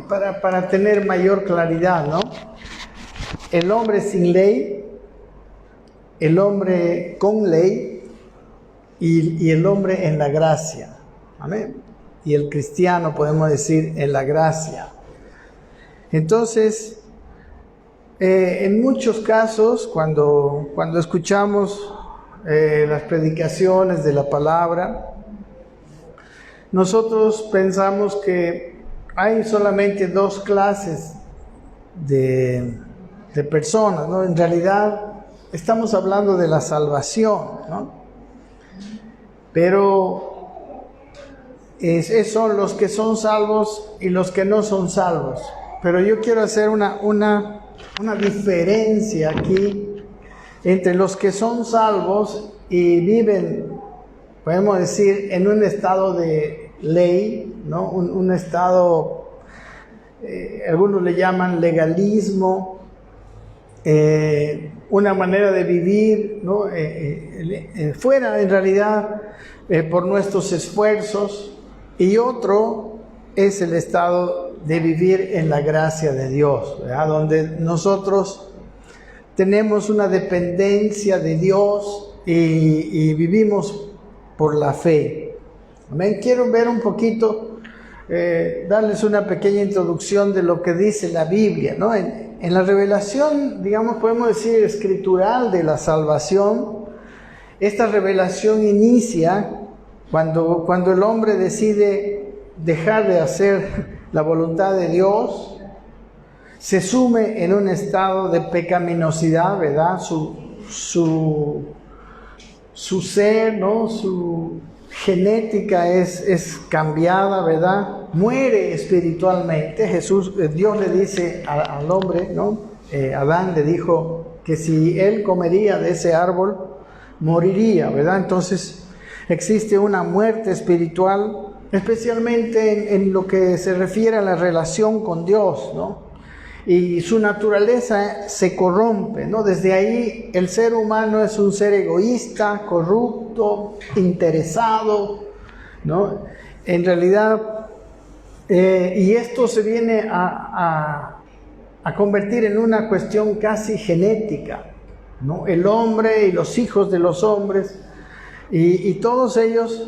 para tener mayor claridad, ¿no? El hombre sin ley, el hombre con ley y el hombre en la gracia. Amén. Y el cristiano, podemos decir, en la gracia. Entonces, en muchos casos, cuando escuchamos las predicaciones de la palabra, nosotros pensamos que hay solamente dos clases de personas, ¿no? En realidad, estamos hablando de la salvación, ¿no? Pero son los que son salvos y los que no son salvos. Pero yo quiero hacer una diferencia aquí entre los que son salvos y viven, podemos decir, en un estado de ley, ¿no? Un estado, algunos le llaman legalismo, una manera de vivir, ¿no? Fuera en realidad por nuestros esfuerzos, y otro es el estado de vivir en la gracia de Dios, ¿verdad? Donde nosotros tenemos una dependencia de Dios y vivimos por la fe. Amén. Quiero ver un poquito, darles una pequeña introducción de lo que dice la Biblia, ¿no? En la revelación, digamos, podemos decir, escritural de la salvación, esta revelación inicia cuando el hombre decide dejar de hacer la voluntad de Dios, se sume en un estado de pecaminosidad, ¿verdad? Su ser, ¿no? Su genética es cambiada, ¿verdad? Muere espiritualmente. Dios le dice al hombre, ¿no? Adán le dijo que si él comería de ese árbol, moriría, ¿verdad? Entonces existe una muerte espiritual, especialmente en lo que se refiere a la relación con Dios, ¿no? Y su naturaleza se corrompe, ¿no? Desde ahí el ser humano es un ser egoísta, corrupto, interesado, ¿no? En realidad, y esto se viene a convertir en una cuestión casi genética, ¿no? El hombre y los hijos de los hombres, y todos ellos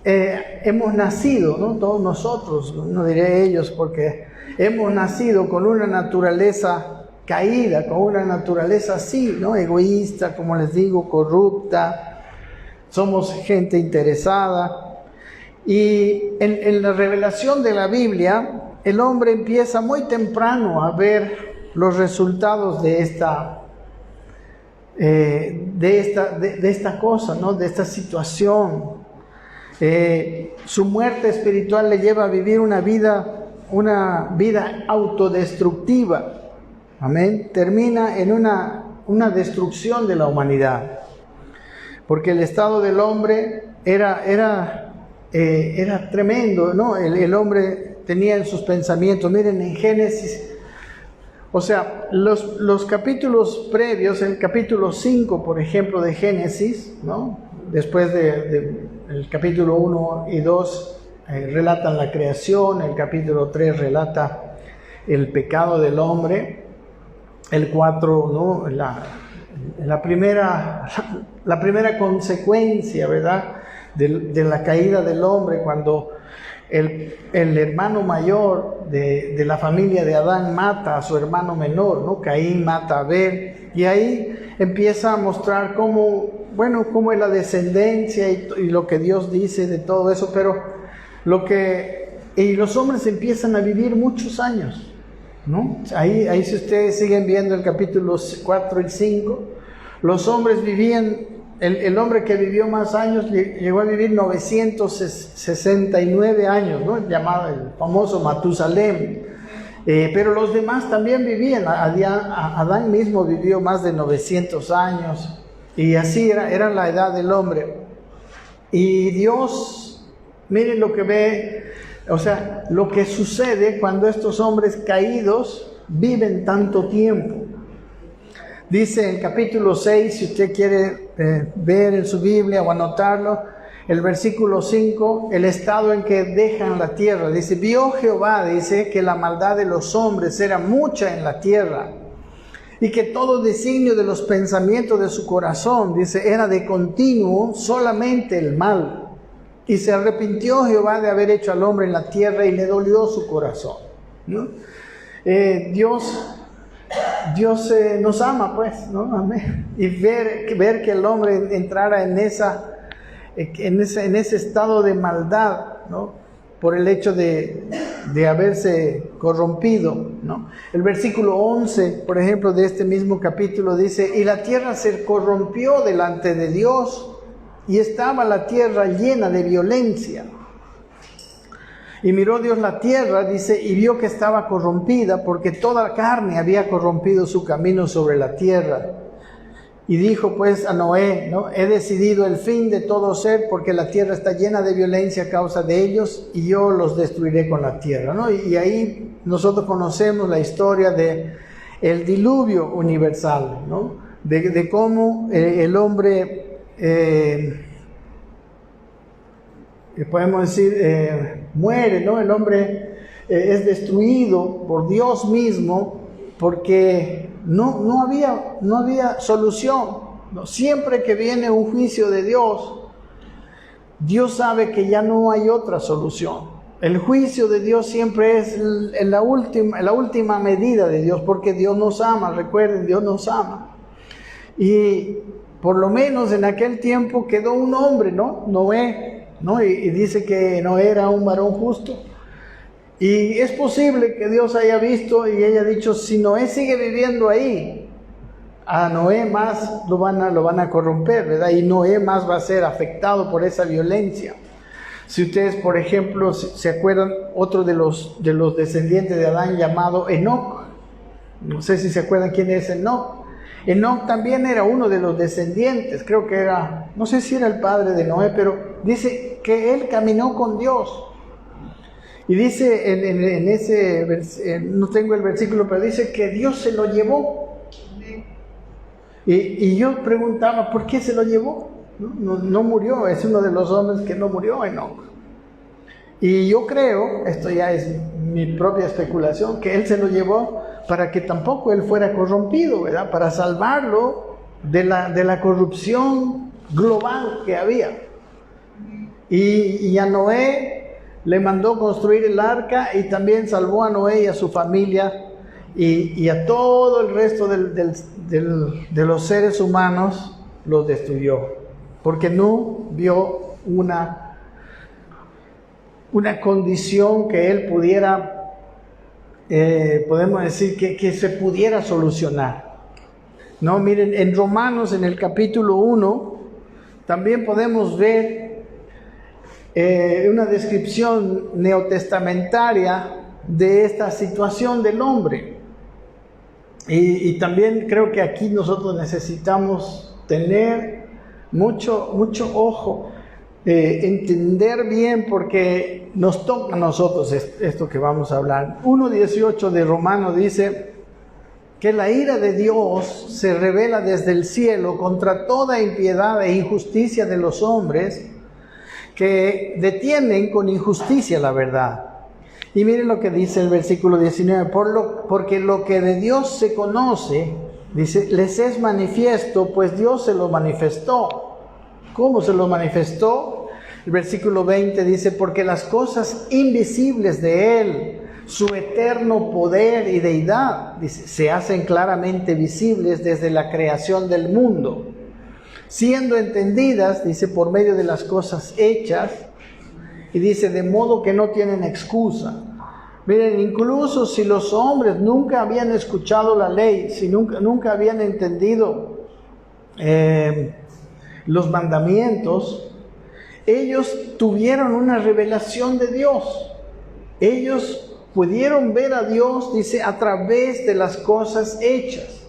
hemos nacido, ¿no? Todos nosotros, no diré ellos porque hemos nacido con una naturaleza caída, con una naturaleza así, ¿no? Egoísta, como les digo, corrupta, somos gente interesada. Y en la revelación de la Biblia, el hombre empieza muy temprano a ver los resultados de esta cosa, ¿no? De esta situación. Su muerte espiritual le lleva a vivir una vida autodestructiva. Amén. Termina en una destrucción de la humanidad, porque el estado del hombre era tremendo, ¿no? El hombre tenía en sus pensamientos, miren en Génesis, o sea, los capítulos previos, el capítulo 5, por ejemplo, de Génesis, ¿no? Después el capítulo 1 y 2 relatan la creación, el capítulo 3 relata el pecado del hombre, el 4, ¿no? la primera consecuencia, ¿verdad? De la caída del hombre, cuando el hermano mayor de la familia de Adán mata a su hermano menor, ¿no? Caín mata a Abel, y ahí empieza a mostrar cómo es la descendencia y lo que Dios dice de todo eso, pero y los hombres empiezan a vivir muchos años, ¿no? Ahí si ustedes siguen viendo el capítulo 4 y 5, los hombres vivían, el hombre que vivió más años llegó a vivir 969 años, ¿no? Llamado el famoso Matusalem. Pero los demás también vivían. Adán mismo vivió más de 900 años, y así era la edad del hombre. Y Dios, miren lo que ve, o sea, lo que sucede cuando estos hombres caídos viven tanto tiempo. Dice en capítulo 6, si usted quiere ver en su Biblia o anotarlo, El versículo 5, el estado en que dejan la tierra. Dice, vio Jehová, dice, que la maldad de los hombres era mucha en la tierra, y que todo designio de los pensamientos de su corazón, dice, era de continuo solamente el mal. Y se arrepintió Jehová de haber hecho al hombre en la tierra, y le dolió su corazón, ¿no? Dios nos ama, pues, ¿no? Amén. Y ver que el hombre entrara en ese estado de maldad, ¿no? Por el hecho de haberse corrompido, ¿no? El versículo 11, por ejemplo, de este mismo capítulo dice, y la tierra se corrompió delante de Dios, y estaba la tierra llena de violencia. Y miró Dios la tierra, dice, y vio que estaba corrompida, porque toda carne había corrompido su camino sobre la tierra. Y dijo pues a Noé, ¿no? He decidido el fin de todo ser, porque la tierra está llena de violencia a causa de ellos, y yo los destruiré con la tierra, ¿no? Y ahí nosotros conocemos la historia de el diluvio universal, ¿no? De cómo el hombre, podemos decir, muere, ¿no? El hombre es destruido por Dios mismo, porque no había solución, ¿no? Siempre que viene un juicio de Dios, Dios sabe que ya no hay otra solución. El juicio de Dios siempre es la última medida de Dios, porque Dios nos ama, recuerden, Dios nos ama. Y por lo menos en aquel tiempo quedó un hombre, ¿no? Noé, ¿no? Y dice que Noé era un varón justo. Y es posible que Dios haya visto y haya dicho, si Noé sigue viviendo ahí, a Noé más lo van a corromper, ¿verdad? Y Noé más va a ser afectado por esa violencia. Si ustedes, por ejemplo, se acuerdan, otro de los descendientes de Adán llamado Enoc, no sé si se acuerdan quién es Enoc. Enoc también era uno de los descendientes, creo que era, no sé si era el padre de Noé, pero dice que él caminó con Dios. Y dice en ese, no tengo el versículo, pero dice que Dios se lo llevó. Y yo preguntaba, ¿por qué se lo llevó? No murió, es uno de los hombres que no murió, Enoc. Y yo creo, esto ya es mi propia especulación, que él se lo llevó para que tampoco él fuera corrompido, ¿verdad? Para salvarlo de la corrupción global que había. Y a Noé le mandó construir el arca, y también salvó a Noé y a su familia y a todo el resto de los seres humanos los destruyó, porque no vio una condición que él pudiera, podemos decir, que se pudiera solucionar. No, miren, en Romanos, en el capítulo 1, también podemos ver una descripción neotestamentaria de esta situación del hombre. Y también creo que aquí nosotros necesitamos tener mucho ojo, entender bien, porque nos toca a nosotros esto que vamos a hablar. 1:18 de Romanos dice que la ira de Dios se revela desde el cielo contra toda impiedad e injusticia de los hombres, que detienen con injusticia la verdad. Y miren lo que dice el versículo 19, porque lo que de Dios se conoce, dice, les es manifiesto, pues Dios se lo manifestó. ¿Cómo se lo manifestó? El versículo 20 dice, porque las cosas invisibles de Él, su eterno poder y deidad, dice, se hacen claramente visibles desde la creación del mundo, siendo entendidas, dice, por medio de las cosas hechas, y dice, de modo que no tienen excusa. Miren, incluso si los hombres nunca habían escuchado la ley, si nunca habían entendido los mandamientos, ellos tuvieron una revelación de Dios. Ellos pudieron ver a Dios, dice, a través de las cosas hechas.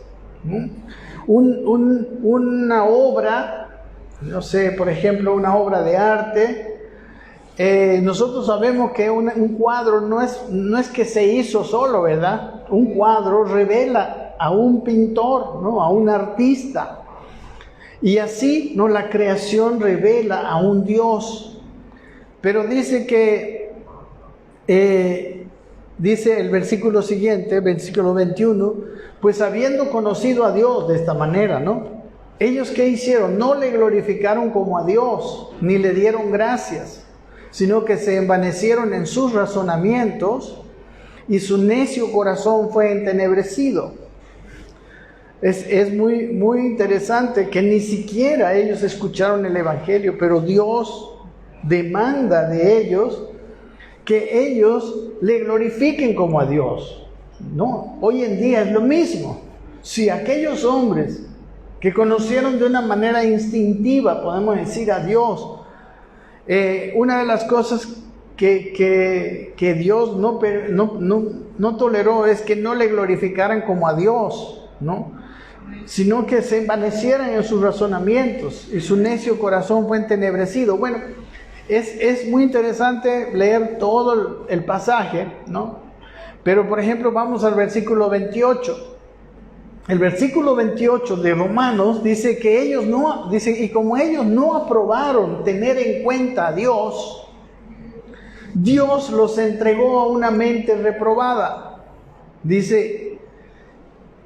Una obra, no sé, por ejemplo, una obra de arte, nosotros sabemos que un cuadro no es que se hizo solo, ¿verdad? Un cuadro revela a un pintor, ¿no? A un artista. Y así, ¿no?, la creación revela a un Dios. Pero dice que, dice el versículo siguiente, versículo 21, pues habiendo conocido a Dios de esta manera, ¿no? Ellos, ¿qué hicieron? No le glorificaron como a Dios, ni le dieron gracias, sino que se envanecieron en sus razonamientos y su necio corazón fue entenebrecido. Es muy, muy interesante que ni siquiera ellos escucharon el Evangelio, pero Dios demanda de ellos que ellos le glorifiquen como a Dios. No, hoy en día es lo mismo. Si aquellos hombres que conocieron de una manera instintiva, podemos decir, a Dios, una de las cosas que Dios no toleró es que no le glorificaran como a Dios, ¿no?, sino que se envanecieran en sus razonamientos y su necio corazón fue entenebrecido. Bueno, es muy interesante leer todo el pasaje, ¿no? Pero, por ejemplo, vamos al versículo 28. El versículo 28 de Romanos dice que ellos no, dice, y como ellos no aprobaron tener en cuenta a Dios, Dios los entregó a una mente reprobada. Dice,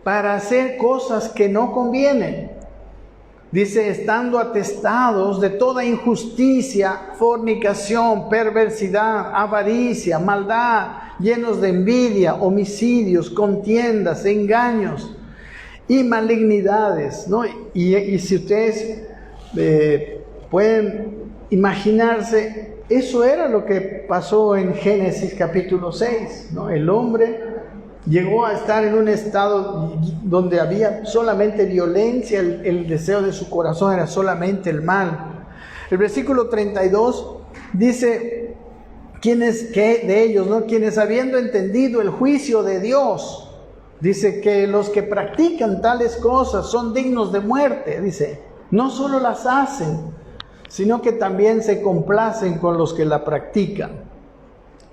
para hacer cosas que no convienen. Dice, estando atestados de toda injusticia, fornicación, perversidad, avaricia, maldad, llenos de envidia, homicidios, contiendas, engaños y malignidades, ¿no? Y si ustedes pueden imaginarse, eso era lo que pasó en Génesis capítulo 6, ¿no? El hombre llegó a estar en un estado donde había solamente violencia, el deseo de su corazón era solamente el mal. El versículo 32 dice, quienes habiendo entendido el juicio de Dios, dice que los que practican tales cosas son dignos de muerte, dice, no solo las hacen, sino que también se complacen con los que la practican.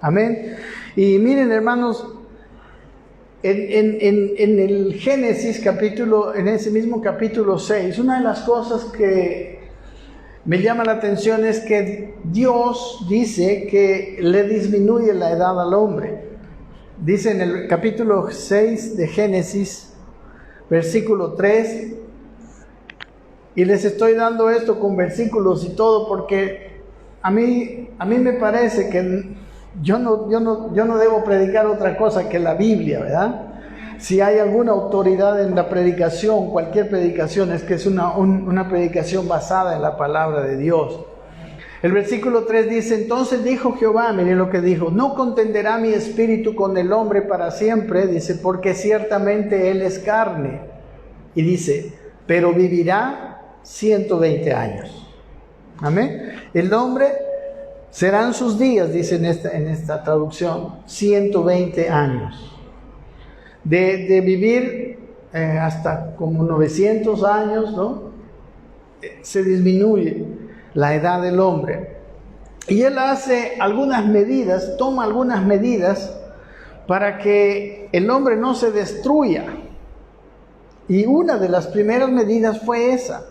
Amén. Y miren, hermanos, en el Génesis capítulo, en ese mismo capítulo 6, una de las cosas que me llama la atención es que Dios dice que le disminuye la edad al hombre. Dice en el capítulo 6 de Génesis, versículo 3, y les estoy dando esto con versículos y todo porque a mí me parece que yo no debo predicar otra cosa que la Biblia, ¿verdad? Si hay alguna autoridad en la predicación, cualquier predicación, es que es una predicación basada en la palabra de Dios. El versículo 3 dice, entonces dijo Jehová, miren lo que dijo, no contenderá mi espíritu con el hombre para siempre, dice, porque ciertamente él es carne. Y dice, pero vivirá 120 años. Amén. El hombre serán sus días, dice en esta traducción, 120 años. De vivir hasta como 900 años, ¿no? Se disminuye la edad del hombre. Y él hace algunas medidas, toma algunas medidas para que el hombre no se destruya. Y una de las primeras medidas fue esa,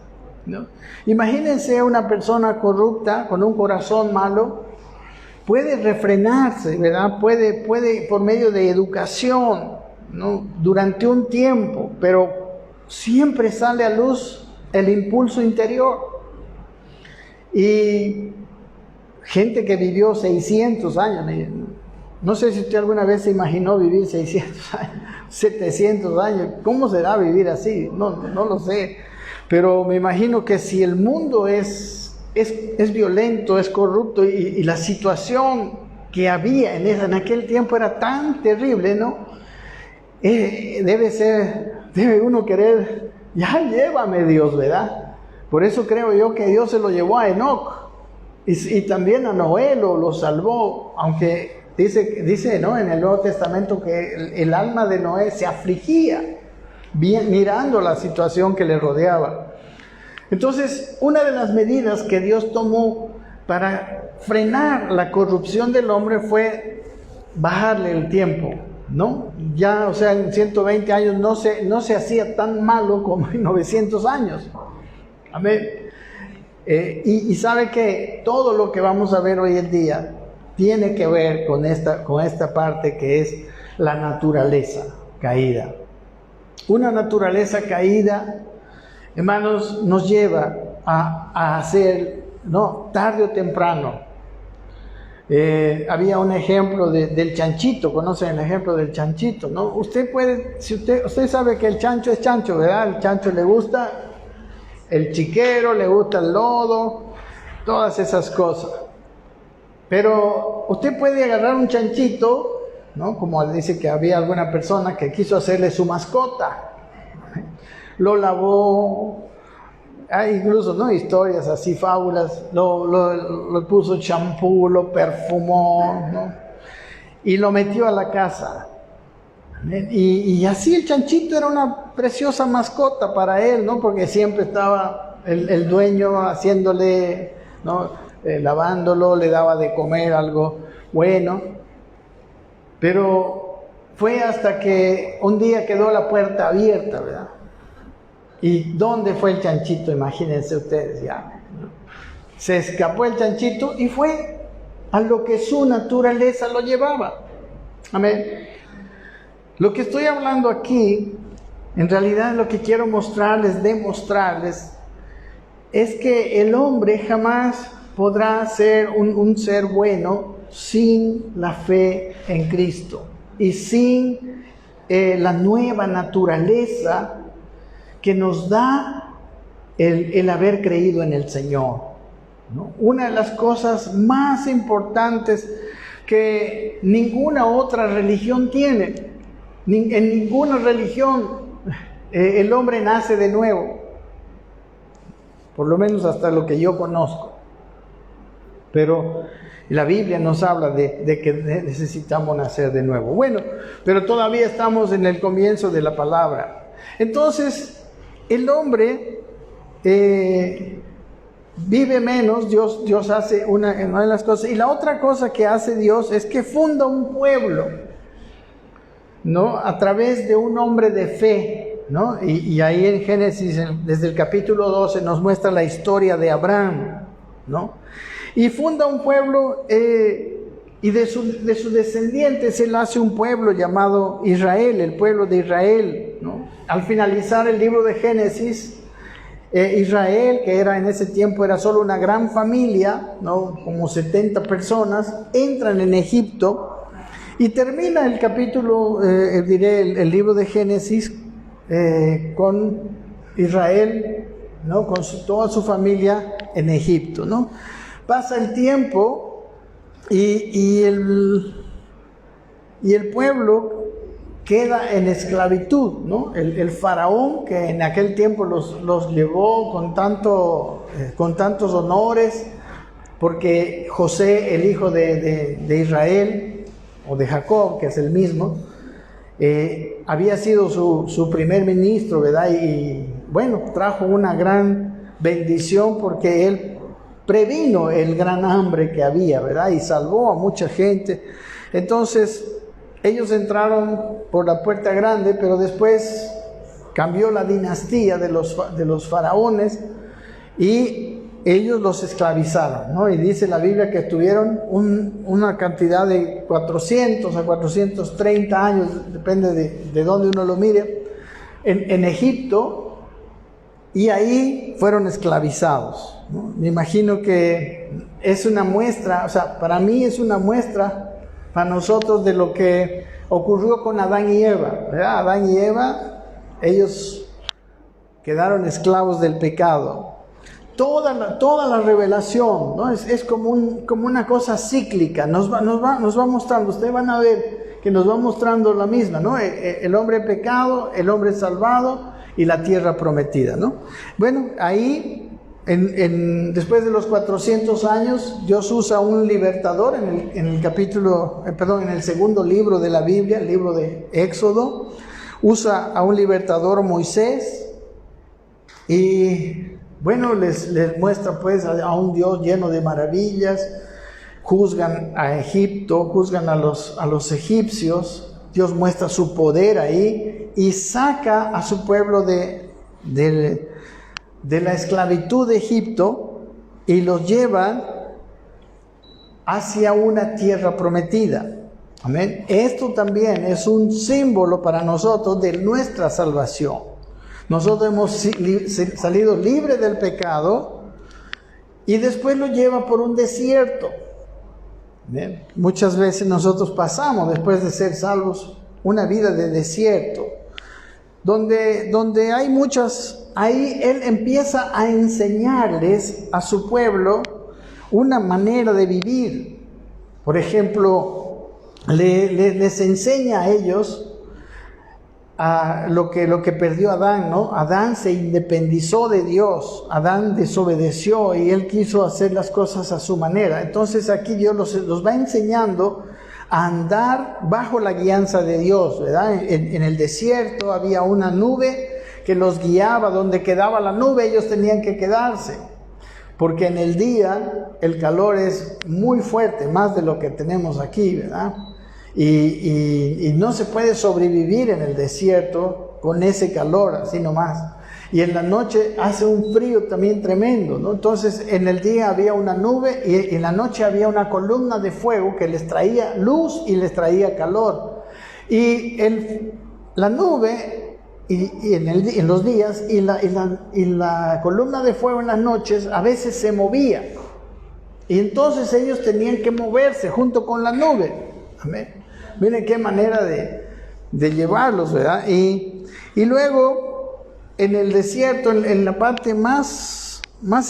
¿no? Imagínense una persona corrupta, con un corazón malo, puede refrenarse, ¿verdad? Puede por medio de educación, ¿no?, durante un tiempo, pero siempre sale a luz el impulso interior. Y gente que vivió 600 años, no sé si usted alguna vez se imaginó vivir 600 años, 700 años, ¿cómo será vivir así? No lo sé, pero me imagino que si el mundo es violento, es corrupto y la situación que había en aquel tiempo era tan terrible, ¿no? Debe uno querer, ya llévame Dios, ¿verdad? Por eso creo yo que Dios se lo llevó a Enoc y también a Noé lo salvó, aunque dice, ¿no?, en el Nuevo Testamento que el alma de Noé se afligía mirando la situación que le rodeaba. Entonces, una de las medidas que Dios tomó para frenar la corrupción del hombre fue bajarle el tiempo, ¿no? Ya, o sea, en 120 años no se hacía tan malo como en 900 años. Amén. Y sabe que todo lo que vamos a ver hoy en día tiene que ver con esta parte que es la naturaleza caída. Una naturaleza caída, hermanos, nos lleva a hacer, ¿no?, tarde o temprano. Había un ejemplo del chanchito. ¿Conocen el ejemplo del chanchito, no? Usted sabe que el chancho es chancho, ¿verdad? El chancho le gusta el chiquero, le gusta el lodo, todas esas cosas. Pero usted puede agarrar un chanchito, ¿no?, como dice que había alguna persona que quiso hacerle su mascota. Lo lavó, hay incluso, ¿no?, historias así, fábulas, lo puso champú, lo perfumó, ¿no?, y lo metió a la casa. Y así el chanchito era una preciosa mascota para él, ¿no?, porque siempre estaba el dueño haciéndole, ¿no?, lavándolo, le daba de comer algo bueno. Pero fue hasta que un día quedó la puerta abierta, ¿verdad? ¿Y dónde fue el chanchito? Imagínense ustedes ya. Se escapó el chanchito y fue a lo que su naturaleza lo llevaba. Amén. Lo que estoy hablando aquí, en realidad lo que quiero demostrarles, es que el hombre jamás podrá ser un ser bueno sin la fe en Cristo y sin la nueva naturaleza que nos da el haber creído en el Señor, ¿no? Una de las cosas más importantes que ninguna otra religión tiene. En ninguna religión el hombre nace de nuevo, por lo menos hasta lo que yo conozco. Pero la Biblia nos habla de que necesitamos nacer de nuevo. Bueno, pero todavía estamos en el comienzo de la palabra. Entonces, el hombre vive menos. Dios hace una de las cosas. Y la otra cosa que hace Dios es que funda un pueblo, ¿no?, a través de un hombre de fe, ¿no? Y ahí en Génesis, desde el capítulo 12, nos muestra la historia de Abraham, ¿no? Y funda un pueblo, y de sus descendientes él hace un pueblo llamado Israel, el pueblo de Israel, ¿no? Al finalizar el libro de Génesis, Israel, que en ese tiempo era solo una gran familia, ¿no?, como 70 personas, entran en Egipto y termina el capítulo, el libro de Génesis, con Israel, ¿no?, con toda su familia en Egipto, ¿no? Pasa el tiempo y el pueblo queda en esclavitud, ¿no? El faraón, que en aquel tiempo los llevó con tantos honores, porque José, el hijo de Israel, o de Jacob, que es el mismo, había sido su primer ministro, ¿verdad? Y bueno, trajo una gran bendición porque él previno el gran hambre que había, ¿verdad? Y salvó a mucha gente. Entonces, ellos entraron por la puerta grande, pero después cambió la dinastía de los faraones y ellos los esclavizaron, ¿no? Y dice la Biblia que estuvieron una cantidad de 400 a 430 años, depende de dónde uno lo mire, en Egipto, y ahí fueron esclavizados, ¿no? Me imagino que es una muestra, o sea, para mí es una muestra para nosotros de lo que ocurrió con Adán y Eva, ¿verdad? Adán y Eva, ellos quedaron esclavos del pecado. Toda la revelación, ¿no? Es como una cosa cíclica, nos va mostrando. Ustedes van a ver que nos va mostrando la misma, ¿no? El hombre pecado, el hombre salvado y la tierra prometida, ¿no? Bueno, ahí, después de los 400 años, Dios usa un libertador en el segundo libro de la Biblia, el libro de Éxodo. Usa a un libertador, Moisés, y bueno, les muestra pues a un Dios lleno de maravillas. Juzgan a Egipto, juzgan a los egipcios. Dios muestra su poder ahí y saca a su pueblo de de la esclavitud de Egipto y los llevan hacia una tierra prometida. Amén. Esto también es un símbolo para nosotros de nuestra salvación. Nosotros hemos salido libres del pecado y después lo lleva por un desierto. Amén. Muchas veces nosotros pasamos, después de ser salvos, una vida de desierto, donde hay muchas, ahí Él empieza a enseñarles a su pueblo una manera de vivir. Por ejemplo, les enseña a ellos lo que perdió Adán, ¿no? Adán se independizó de Dios, Adán desobedeció y él quiso hacer las cosas a su manera. Entonces aquí Dios los va enseñando a andar bajo la guianza de Dios, ¿verdad? En el desierto había una nube que los guiaba, donde quedaba la nube ellos tenían que quedarse, porque en el día el calor es muy fuerte, más de lo que tenemos aquí, ¿verdad? Y no se puede sobrevivir en el desierto con ese calor, así nomás. Y en la noche hace un frío también tremendo, ¿no? Entonces en el día había una nube y en la noche había una columna de fuego que les traía luz y les traía calor. Y la nube en los días y la columna de fuego en las noches a veces se movía. Y entonces ellos tenían que moverse junto con la nube. Amén. Miren qué manera de llevarlos, ¿verdad? Y luego en el desierto, en la parte más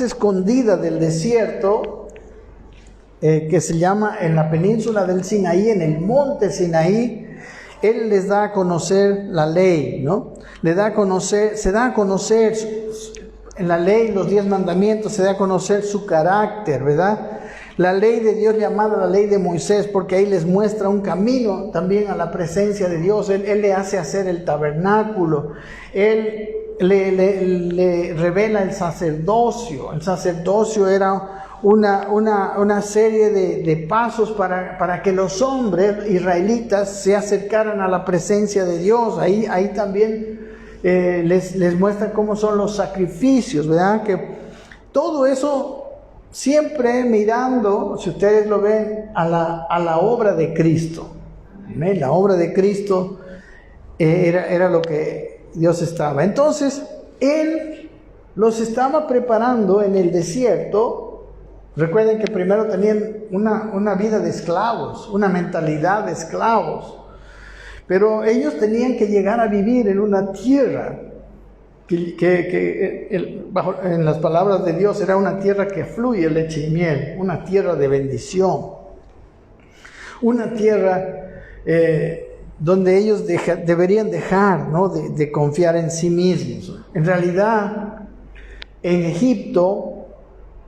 escondida del desierto, que se llama en la península del Sinaí, en el monte Sinaí, Él les da a conocer la ley, ¿no? Se da a conocer en la ley, los 10 mandamientos, se da a conocer su carácter, ¿verdad? La ley de Dios llamada la ley de Moisés, porque ahí les muestra un camino también a la presencia de Dios. Él le hace hacer el tabernáculo. Él le revela el sacerdocio. El sacerdocio era una serie de pasos para que los hombres israelitas se acercaran a la presencia de Dios. Ahí también les muestra cómo son los sacrificios, ¿verdad? Que todo eso siempre mirando, si ustedes lo ven, a la obra de Cristo. ¿Amén? La obra de Cristo era lo que Dios estaba. Entonces, Él los estaba preparando en el desierto. Recuerden que primero tenían una vida de esclavos, una mentalidad de esclavos. Pero ellos tenían que llegar a vivir en una tierra en las palabras de Dios, era una tierra que fluye leche y miel, una tierra de bendición, una tierra donde ellos deberían dejar, ¿no? de confiar en sí mismos. En realidad, en Egipto,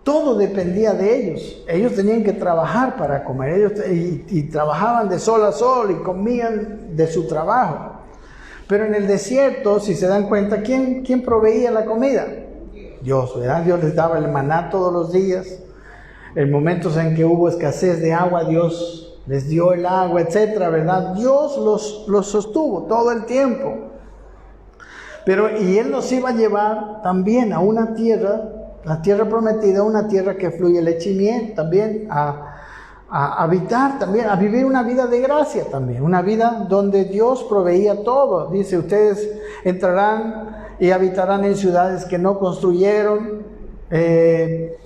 todo dependía de ellos. Ellos tenían que trabajar para comer, y trabajaban de sol a sol y comían de su trabajo. Pero en el desierto, si se dan cuenta, ¿quién proveía la comida? Dios, ¿verdad? Dios les daba el maná todos los días. En momentos en que hubo escasez de agua, Dios les dio el agua, etcétera, ¿verdad? Dios los sostuvo todo el tiempo. Y Él los iba a llevar también a una tierra, la tierra prometida, una tierra que fluye leche y miel, también a habitar, también a vivir una vida de gracia también, una vida donde Dios proveía todo. Dice, ustedes entrarán y habitarán en ciudades que no construyeron,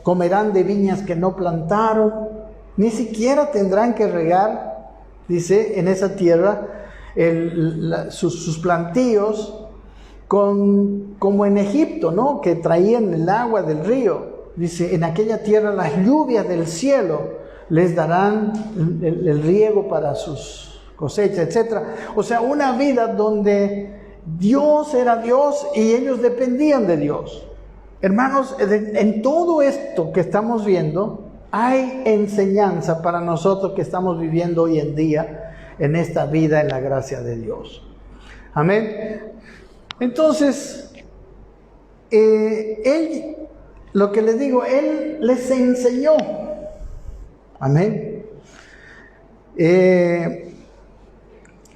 comerán de viñas que no plantaron, ni siquiera tendrán que regar, dice, en esa tierra sus plantíos como en Egipto, ¿no? Que traían el agua del río. Dice, en aquella tierra las lluvias del cielo les darán el riego para sus cosechas, etc. O sea, una vida donde Dios era Dios y ellos dependían de Dios. Hermanos, en todo esto que estamos viendo, hay enseñanza para nosotros que estamos viviendo hoy en día en esta vida en la gracia de Dios. Amén. Entonces, lo que les digo, Él les enseñó. Amén.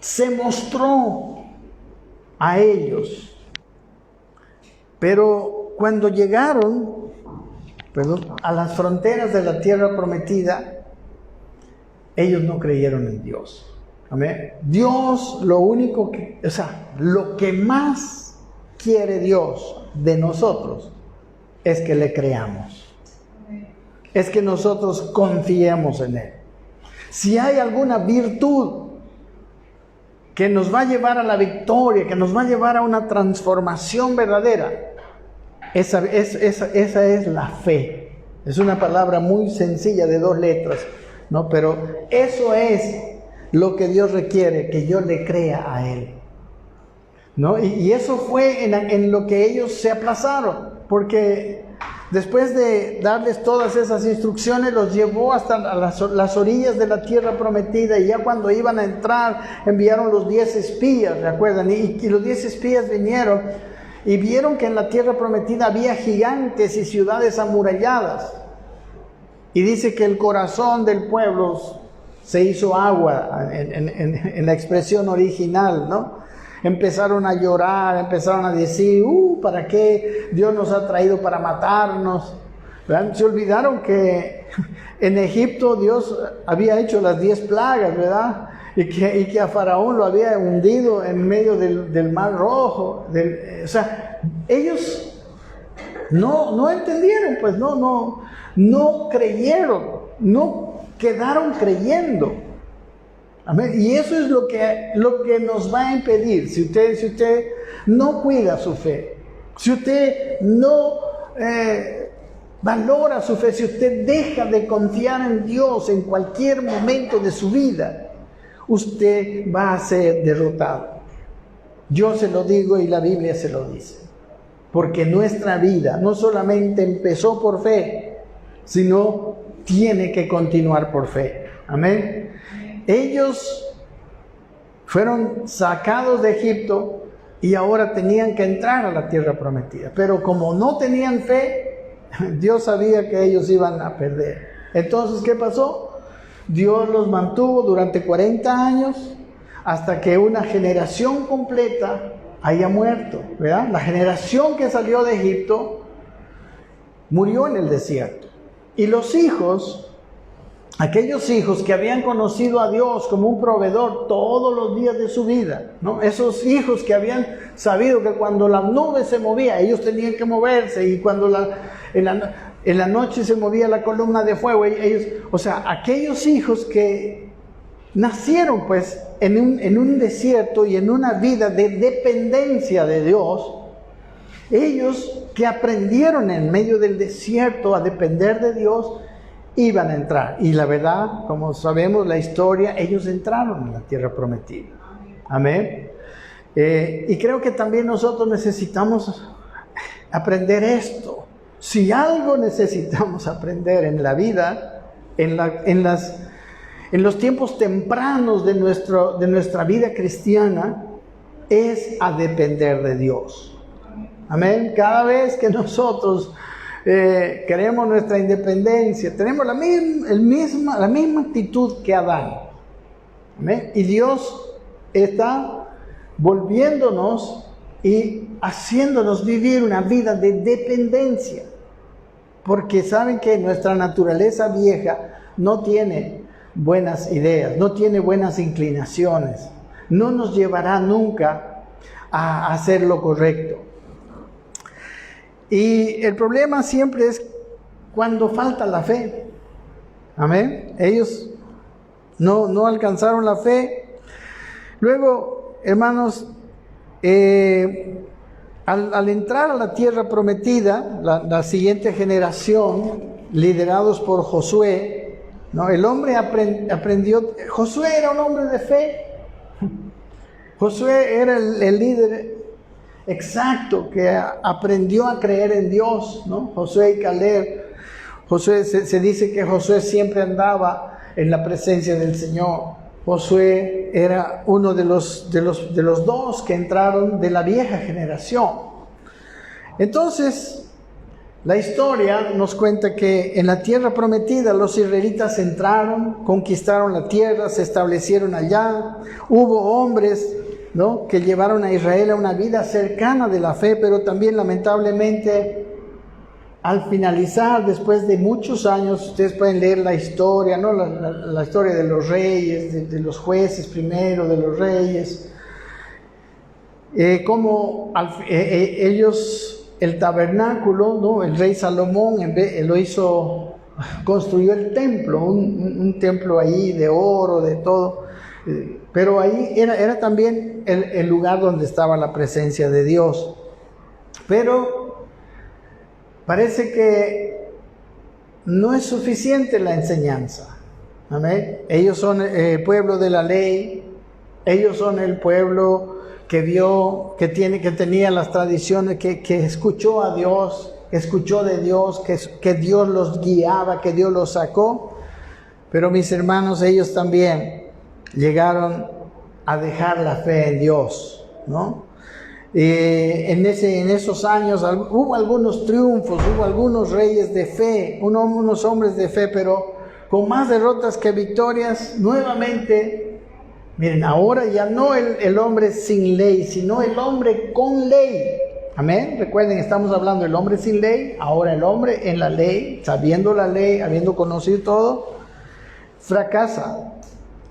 Se mostró a ellos, pero cuando llegaron, a las fronteras de la tierra prometida, ellos no creyeron en Dios. Amén. Dios, lo que más quiere Dios de nosotros es que le creamos. Es que nosotros confiemos en Él. Si hay alguna virtud que nos va a llevar a la victoria, que nos va a llevar a una transformación verdadera, esa es la fe. Es una palabra muy sencilla de 2 letras, ¿no? Pero eso es lo que Dios requiere, que yo le crea a Él, ¿no? Y eso fue en lo que ellos se aplazaron, porque después de darles todas esas instrucciones, los llevó hasta las orillas de la tierra prometida, y ya cuando iban a entrar, enviaron los 10 espías, ¿recuerdan? Y los 10 espías vinieron y vieron que en la tierra prometida había gigantes y ciudades amuralladas. Y dice que el corazón del pueblo se hizo agua, en la expresión original, ¿no? Empezaron a llorar, empezaron a decir, ¿para qué Dios nos ha traído para matarnos? ¿Verdad? Se olvidaron que en Egipto Dios había hecho las 10 plagas, ¿verdad? Y que a Faraón lo había hundido en medio del Mar Rojo. O sea, ellos no entendieron, pues no creyeron, no quedaron creyendo. Amén. Y eso es lo que nos va a impedir. Si usted no cuida su fe, si usted no valora su fe, si usted deja de confiar en Dios en cualquier momento de su vida, usted va a ser derrotado. Yo se lo digo y la Biblia se lo dice. Porque nuestra vida no solamente empezó por fe, sino tiene que continuar por fe. Amén. Ellos fueron sacados de Egipto y ahora tenían que entrar a la tierra prometida. Pero como no tenían fe, Dios sabía que ellos iban a perder. Entonces, ¿qué pasó? Dios los mantuvo durante 40 años hasta que una generación completa haya muerto, ¿verdad? La generación que salió de Egipto murió en el desierto. Y los hijos, aquellos hijos que habían conocido a Dios como un proveedor todos los días de su vida, ¿no? Esos hijos que habían sabido que cuando la nube se movía, ellos tenían que moverse, y cuando en la noche se movía la columna de fuego, aquellos hijos que nacieron pues en un desierto y en una vida de dependencia de Dios, ellos que aprendieron en medio del desierto a depender de Dios, iban a entrar. Y la verdad, como sabemos la historia, ellos entraron en la tierra prometida. Amén. Y creo que también nosotros necesitamos aprender esto. Si algo necesitamos aprender en la vida, en los tiempos tempranos de nuestra vida cristiana, es a depender de Dios. Amén. Cada vez que nosotros queremos nuestra independencia, tenemos la misma actitud que Adán. Amén. Y Dios está volviéndonos y haciéndonos vivir una vida de dependencia. Porque saben que nuestra naturaleza vieja no tiene buenas ideas, no tiene buenas inclinaciones, no nos llevará nunca a hacer lo correcto. Y el problema siempre es cuando falta la fe. Amén. Ellos no alcanzaron la fe. Luego, hermanos, al entrar a la tierra prometida, la siguiente generación, liderados por Josué, ¿no? El hombre aprendió. Josué era un hombre de fe. Josué era el líder exacto que aprendió a creer en Dios, ¿no? Josué y Caleb. Josué, se dice que Josué siempre andaba en la presencia del Señor. Josué era uno de los dos que entraron de la vieja generación. Entonces, la historia nos cuenta que en la tierra prometida los israelitas entraron, conquistaron la tierra, se establecieron allá. Hubo hombres ¿no?, que llevaron a Israel a una vida cercana de la fe, pero también lamentablemente al finalizar, después de muchos años, ustedes pueden leer la historia, ¿no?, la historia de los reyes, de los jueces primero, de los reyes, como ellos, el tabernáculo, ¿no?, el rey Salomón construyó el templo, un templo ahí de oro, de todo, pero ahí era también el lugar donde estaba la presencia de Dios. Pero parece que no es suficiente la enseñanza. Amén. Ellos son el pueblo de la ley, ellos son el pueblo que vio, que tenía las tradiciones, que escuchó a Dios, escuchó de Dios, que Dios los guiaba, que Dios los sacó. Pero mis hermanos, ellos también llegaron a dejar la fe en Dios, ¿no? En esos años hubo algunos triunfos, hubo algunos reyes de fe, unos hombres de fe, pero con más derrotas que victorias. Nuevamente, miren, ahora ya no el hombre sin ley, sino el hombre con ley. Amén. Recuerden, estamos hablando del hombre sin ley, ahora el hombre en la ley, sabiendo la ley, habiendo conocido todo, fracasa.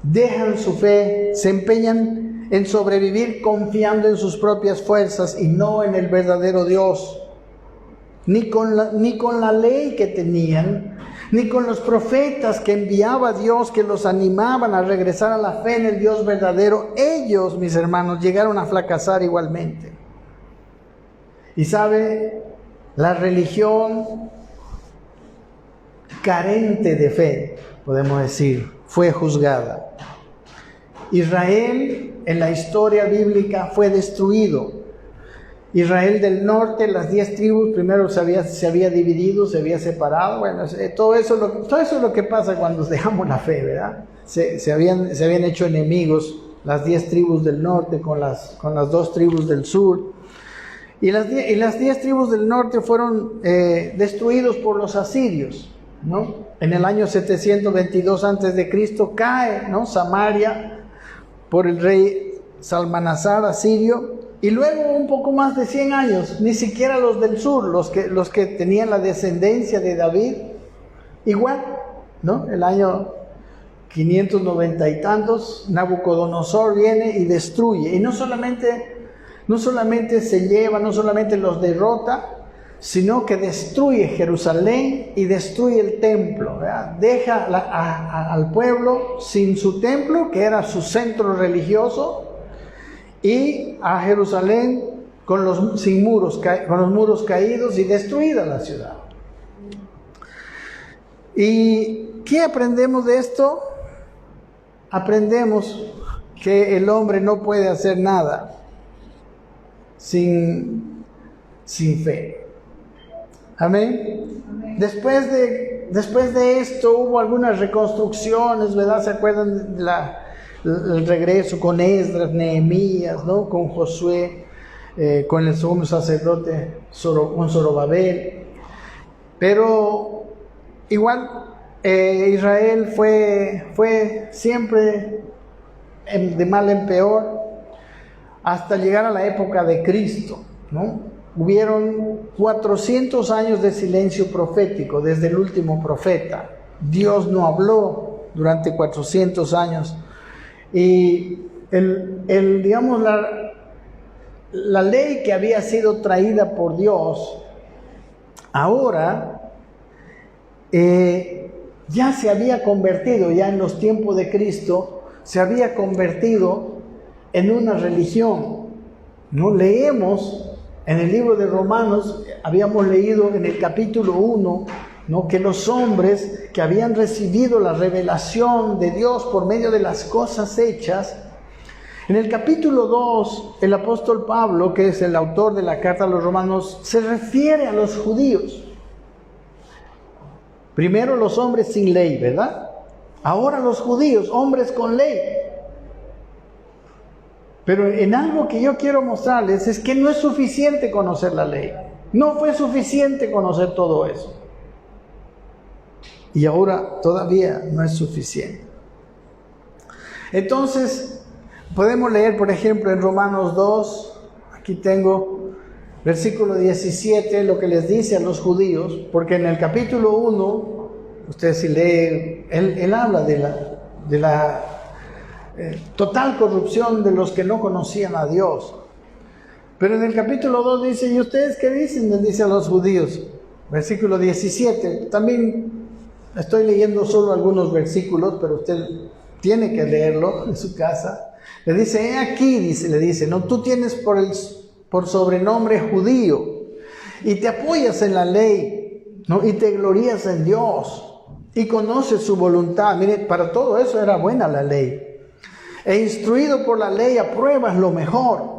Dejan su fe, se empeñan en sobrevivir confiando en sus propias fuerzas y no en el verdadero Dios. Ni con la ley que tenían, ni con los profetas que enviaba Dios, que los animaban a regresar a la fe en el Dios verdadero. Ellos, mis hermanos, llegaron a fracasar igualmente. Y sabe, la religión carente de fe, podemos decir, fue juzgada. Israel en la historia bíblica fue destruido. Israel del norte, las 10 tribus, primero se había dividido, se había separado. Bueno, todo eso es lo que pasa cuando dejamos la fe, ¿verdad? Se habían hecho enemigos las 10 tribus del norte con las 2 tribus del sur. Y las 10 tribus del norte fueron destruidos por los asirios, ¿no? En el año 722 a.C. cae, ¿no?, Samaria por el rey Salmanasar asirio, y luego un poco más de 100 años, ni siquiera los del sur, los que tenían la descendencia de David, igual, ¿no? El año 590 y tantos, Nabucodonosor viene y destruye, y no solamente se lleva, no solamente los derrota, sino que destruye Jerusalén y destruye el templo, ¿verdad? Deja al pueblo sin su templo, que era su centro religioso, y a Jerusalén con los muros caídos y destruida la ciudad. ¿Y qué aprendemos de esto? Aprendemos que el hombre no puede hacer nada sin fe. Amén. Después de esto hubo algunas reconstrucciones, ¿verdad? ¿Se acuerdan el regreso con Esdras, Nehemías, ¿no?, con Josué, con el sumo sacerdote, con Zorobabel? Pero igual Israel fue siempre de mal en peor hasta llegar a la época de Cristo, ¿no? Hubieron 400 años de silencio profético desde el último profeta. Dios no habló durante 400 años. Y digamos, la ley que había sido traída por Dios, ahora ya se había convertido, ya en los tiempos de Cristo, se había convertido en una religión, ¿no? Leemos en el libro de Romanos, habíamos leído en el capítulo 1, ¿no?, que los hombres que habían recibido la revelación de Dios por medio de las cosas hechas. En el capítulo 2, el apóstol Pablo, que es el autor de la carta a los romanos, se refiere a los judíos. Primero los hombres sin ley, ¿verdad? Ahora los judíos, hombres con ley. Pero en algo que yo quiero mostrarles es que no es suficiente conocer la ley. No fue suficiente conocer todo eso. Y ahora todavía no es suficiente. Entonces, Podemos leer, por ejemplo, en Romanos 2, aquí tengo versículo 17, lo que les dice a los judíos, porque en el capítulo 1, ustedes si leen, él habla de la total corrupción de los que no conocían a Dios. Pero en el capítulo 2 dice, ¿y ustedes qué dicen? Les dice a los judíos, versículo 17, también estoy leyendo solo algunos versículos, pero usted tiene que leerlo en su casa. Le dice, he aquí, le dice, no, tú tienes por sobrenombre judío y te apoyas en la ley, ¿no? Y te glorías en Dios y conoces su voluntad. Mire, para todo eso era buena la ley. E instruido por la ley apruebas lo mejor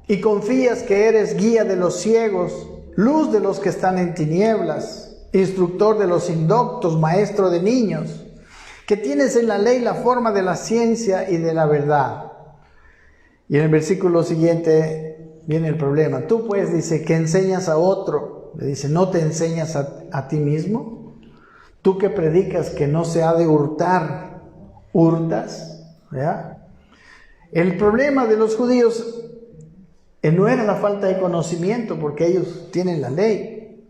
y confías que eres guía de los ciegos, luz de los que están en tinieblas, instructor de los indoctos, maestro de niños, que tienes en la ley la forma de la ciencia y de la verdad. Y en el versículo siguiente viene el problema. Tú pues, dice, que enseñas a otro, le dice, ¿no te enseñas a ti mismo? Tú que predicas que no se ha de hurtar, hurtas, ¿verdad? El problema de los judíos no era la falta de conocimiento, porque ellos tienen la ley.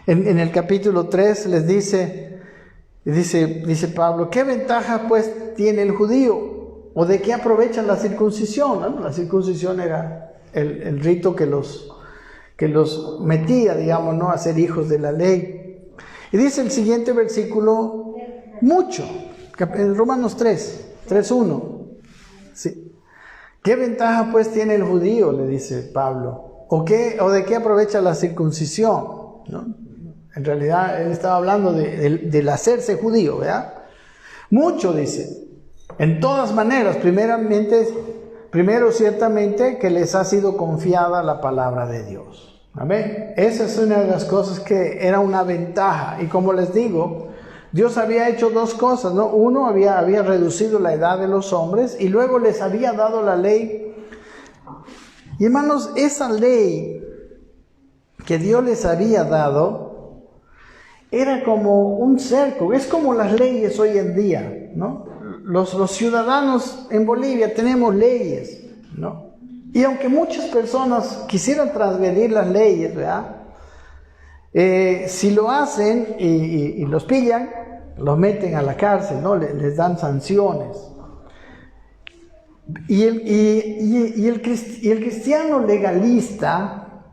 En el capítulo 3 les dice Pablo, ¿qué ventaja pues tiene el judío? ¿O de qué aprovechan la circuncisión? ¿No? La circuncisión era el rito que los metía, digamos, ¿no? A ser hijos de la ley. Y dice el siguiente versículo, mucho, en Romanos 3:1. Sí. ¿Qué ventaja pues tiene el judío? Le dice Pablo. ¿O de qué aprovecha la circuncisión? ¿No? En realidad él estaba hablando del hacerse judío, ¿verdad? Mucho, dice. En todas maneras, primero ciertamente que les ha sido confiada la palabra de Dios. Amén. Esa es una de las cosas que era una ventaja. Y como les digo, Dios había hecho dos cosas, ¿no? Uno, había reducido la edad de los hombres y luego les había dado la ley. Y hermanos, esa ley que Dios les había dado era como un cerco, es como las leyes hoy en día, ¿no? Los ciudadanos en Bolivia tenemos leyes, ¿no? Y aunque muchas personas quisieran transgredir las leyes, ¿verdad? Si lo hacen y los pillan, los meten a la cárcel, ¿no? Les dan sanciones. Y el cristiano legalista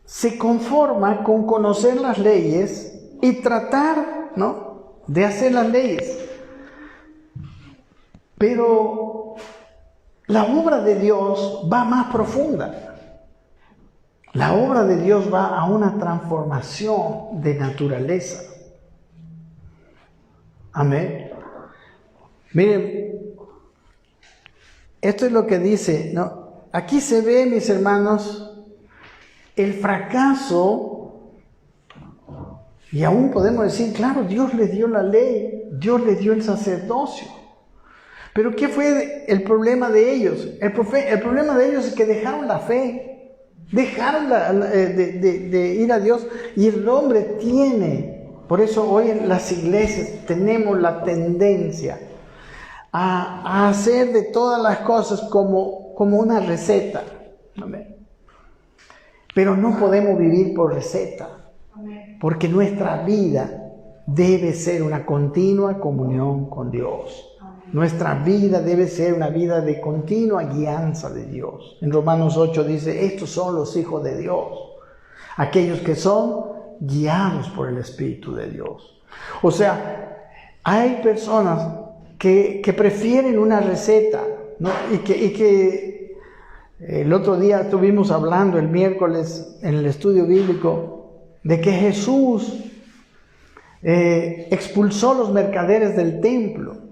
se conforma con conocer las leyes y tratar, ¿no?, de hacer las leyes. Pero la obra de Dios va más profunda. La obra de Dios va a una transformación de naturaleza. Amén. Miren, esto es lo que dice, ¿no? Aquí se ve, mis hermanos, el fracaso, y aún podemos decir, claro, Dios les dio la ley, Dios les dio el sacerdocio. Pero ¿qué fue el problema de ellos? El problema de ellos es que dejaron la fe, dejaron de ir a Dios, y el hombre tiene, por eso hoy en las iglesias tenemos la tendencia a hacer de todas las cosas como una receta. Amén. Pero no podemos vivir por receta, porque nuestra vida debe ser una continua comunión con Dios. Nuestra vida debe ser una vida de continua guianza de Dios. En Romanos 8 dice, estos son los hijos de Dios, aquellos que son guiados por el Espíritu de Dios. O sea, hay personas que prefieren una receta, ¿no? Y que el otro día estuvimos hablando, el miércoles, en el estudio bíblico, de que Jesús expulsó los mercaderes del templo.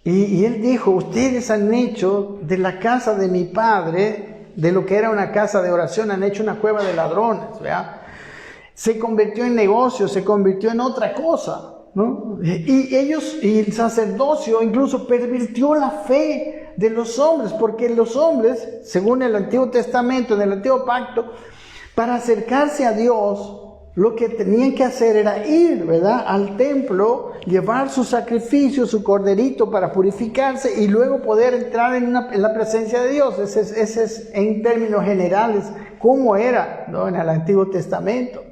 Y él dijo, ustedes han hecho de la casa de mi padre, de lo que era una casa de oración, han hecho una cueva de ladrones, ¿verdad? Se convirtió en negocio, se convirtió en otra cosa, ¿no? Y el sacerdocio incluso pervirtió la fe de los hombres, porque los hombres, según el Antiguo Testamento, en el Antiguo Pacto, para acercarse a Dios, lo que tenían que hacer era ir, ¿verdad?, al templo, llevar su sacrificio, su corderito para purificarse y luego poder entrar en la presencia de Dios. Ese es en términos generales cómo era, ¿no?, en el Antiguo Testamento.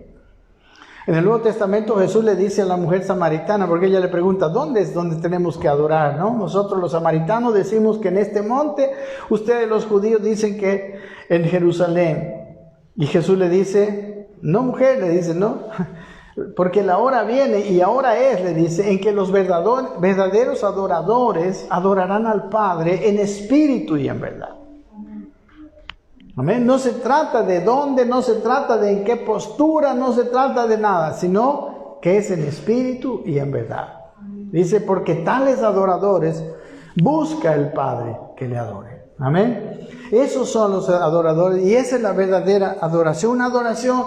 En el Nuevo Testamento Jesús le dice a la mujer samaritana, porque ella le pregunta, ¿dónde es donde tenemos que adorar, no? Nosotros los samaritanos decimos que en este monte, ustedes los judíos dicen que en Jerusalén. Y Jesús le dice, no, mujer, le dice, no, porque la hora viene y ahora es, le dice, en que los verdaderos adoradores adorarán al Padre en espíritu y en verdad. Amén. No se trata de dónde, no se trata de en qué postura, no se trata de nada, sino que es en espíritu y en verdad. Dice, porque tales adoradores busca el Padre que le adore. Amén. Esos son los adoradores y esa es la verdadera adoración. Una adoración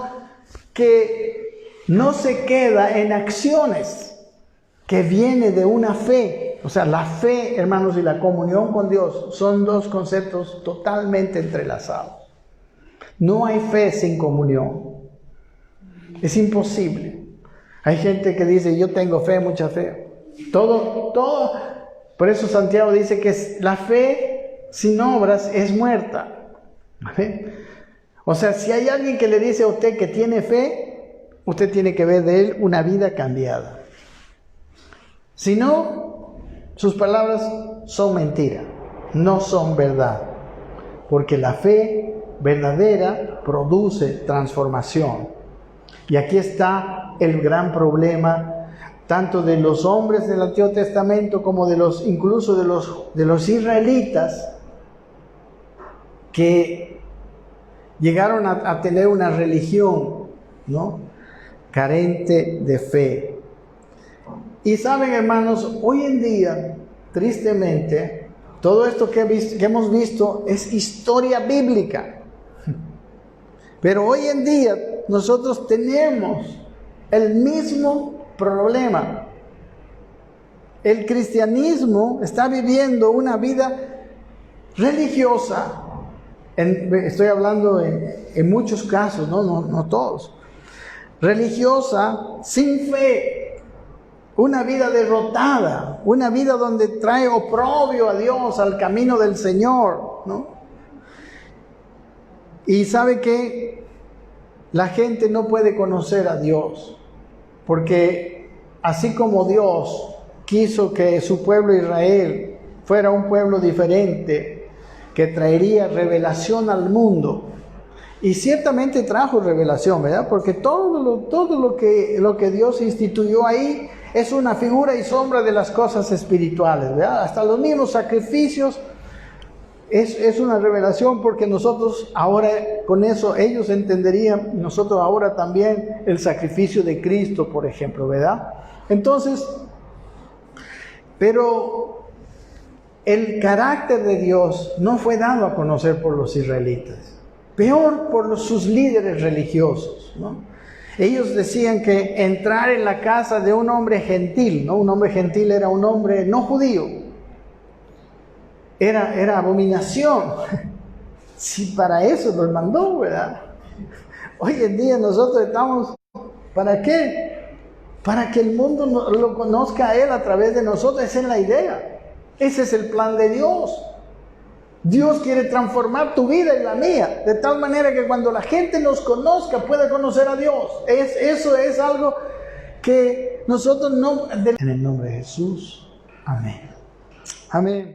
que no se queda en acciones, que viene de una fe. O sea, la fe, hermanos, y la comunión con Dios son dos conceptos totalmente entrelazados. No hay fe sin comunión. Es imposible. Hay gente que dice, yo tengo fe, mucha fe. Todo. Por eso Santiago dice que la fe sin obras es muerta. ¿Amén? O sea, si hay alguien que le dice a usted que tiene fe, usted tiene que ver de él una vida cambiada. Si no, sus palabras son mentira, no son verdad. Porque la fe verdadera produce transformación. Y aquí está el gran problema, tanto de los hombres del Antiguo Testamento como incluso de los israelitas, que llegaron a tener una religión, ¿no?, carente de fe. Y saben, hermanos, hoy en día, tristemente, todo esto que hemos visto es historia bíblica. Pero hoy en día nosotros tenemos el mismo problema. El cristianismo está viviendo una vida religiosa. Estoy hablando en muchos casos, no todos. Religiosa, sin fe. Una vida derrotada, una vida donde trae oprobio a Dios, al camino del Señor, ¿no? Y sabe que la gente no puede conocer a Dios, porque así como Dios quiso que su pueblo Israel fuera un pueblo diferente, que traería revelación al mundo, y ciertamente trajo revelación, ¿verdad? Porque todo lo que Dios instituyó ahí es una figura y sombra de las cosas espirituales, ¿verdad? Hasta los mismos sacrificios es una revelación, porque nosotros ahora con eso, ellos entenderían, nosotros ahora también, el sacrificio de Cristo, por ejemplo, ¿verdad? Entonces, pero el carácter de Dios no fue dado a conocer por los israelitas, peor por sus líderes religiosos, ¿no? Ellos decían que entrar en la casa de un hombre gentil, ¿no? Un hombre gentil era un hombre no judío. Era abominación. Si para eso los mandó, ¿verdad? Hoy en día nosotros estamos, ¿para qué? Para que el mundo lo conozca a Él a través de nosotros. Esa es la idea. Ese es el plan de Dios. Dios quiere transformar tu vida y la mía, de tal manera que cuando la gente nos conozca, pueda conocer a Dios. Eso es algo que nosotros no... En el nombre de Jesús. Amén. Amén.